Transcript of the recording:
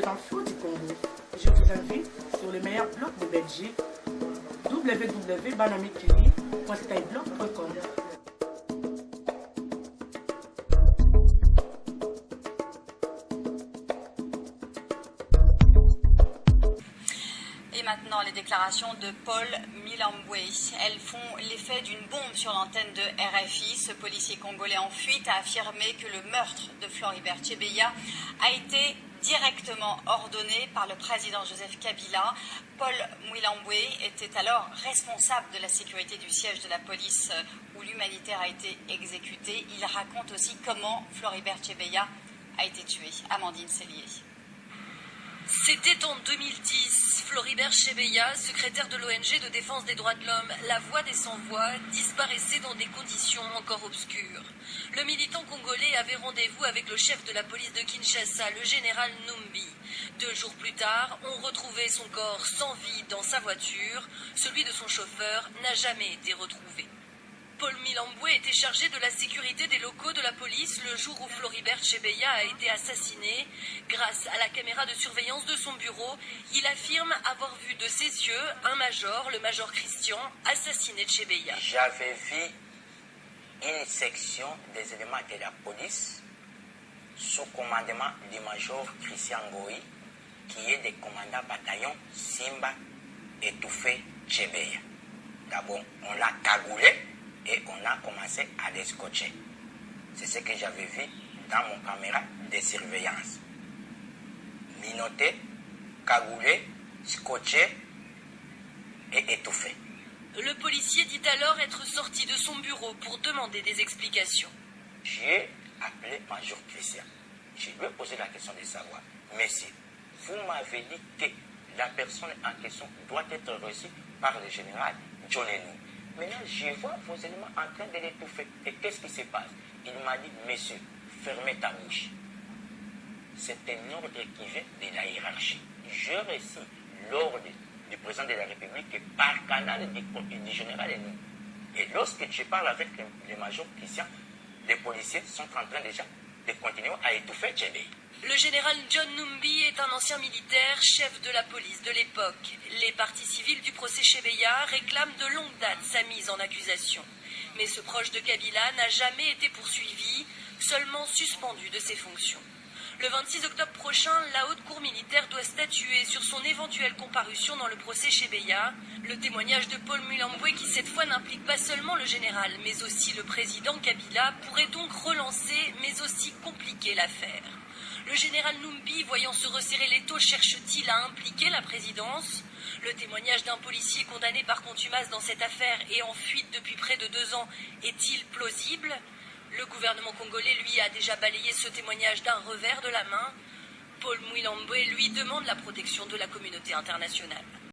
deux infos du Congo. Je vous invite sur le meilleur blog de Belgique, www.banamikili.skyblog.com. Et maintenant, les déclarations de Paul Milambwe. Elles font l'effet d'une bombe sur l'antenne de RFI. Ce policier congolais en fuite a affirmé que le meurtre de Floribert Chebeya a été directement ordonné par le président Joseph Kabila. Paul Milambwe était alors responsable de la sécurité du siège de la police où l'humanitaire a été exécuté. Il raconte aussi comment Floribert Chebeya a été tué. Amandine Sellier. C'était en 2010. Floribert Chebeya, secrétaire de l'ONG de défense des droits de l'homme, la Voix des sans-voix, disparaissait dans des conditions encore obscures. Le militant congolais avait rendez-vous avec le chef de la police de Kinshasa, le général Numbi. 2 jours plus tard, on retrouvait son corps sans vie dans sa voiture. Celui de son chauffeur n'a jamais été retrouvé. Paul Milambwe était chargé de la sécurité des locaux de la police le jour où Floribert Chebeya a été assassiné. Grâce à la caméra de surveillance de son bureau, il affirme avoir vu de ses yeux un major, le major Christian, assassiner Chebeya. J'avais vu une section des éléments de la police sous commandement du major Christian Goï, qui est le commandant bataillon Simba étouffé Chebeya. D'abord, on l'a cagoulé et on a commencé à les scotcher. C'est ce que j'avais vu dans mon caméra de surveillance. Minoté, cagoulé, scotché et étouffé. Le policier dit alors être sorti de son bureau pour demander des explications. J'ai appelé Major Christian. Je lui ai posé la question de savoir, monsieur, vous m'avez dit que la personne en question doit être reçue par le général John Enou. Maintenant, je vois vos éléments en train de l'étouffer. Et qu'est-ce qui se passe? Il m'a dit, monsieur, fermez ta bouche. C'est un ordre qui vient de la hiérarchie. Je reçois l'ordre du président de la République par canal du général Enou. Et lorsque tu parles avec le major Christian, les policiers sont en train déjà de continuer à étouffer Tchébé. Le général John Numbi est un ancien militaire, chef de la police de l'époque. Les parties civiles du procès Chebeya réclament de longue date sa mise en accusation. Mais ce proche de Kabila n'a jamais été poursuivi, seulement suspendu de ses fonctions. Le 26 octobre prochain, la Haute Cour militaire doit statuer sur son éventuelle comparution dans le procès Chebeya. Le témoignage de Paul Milambwe, qui cette fois n'implique pas seulement le général, mais aussi le président Kabila, pourrait donc relancer, mais aussi compliquer l'affaire. Le général Numbi, voyant se resserrer l'étau, cherche-t-il à impliquer la présidence? Le témoignage d'un policier condamné par contumace dans cette affaire et en fuite depuis près de 2 ans est-il plausible? Le gouvernement congolais, lui, a déjà balayé ce témoignage d'un revers de la main. Paul Milambwe, lui, demande la protection de la communauté internationale.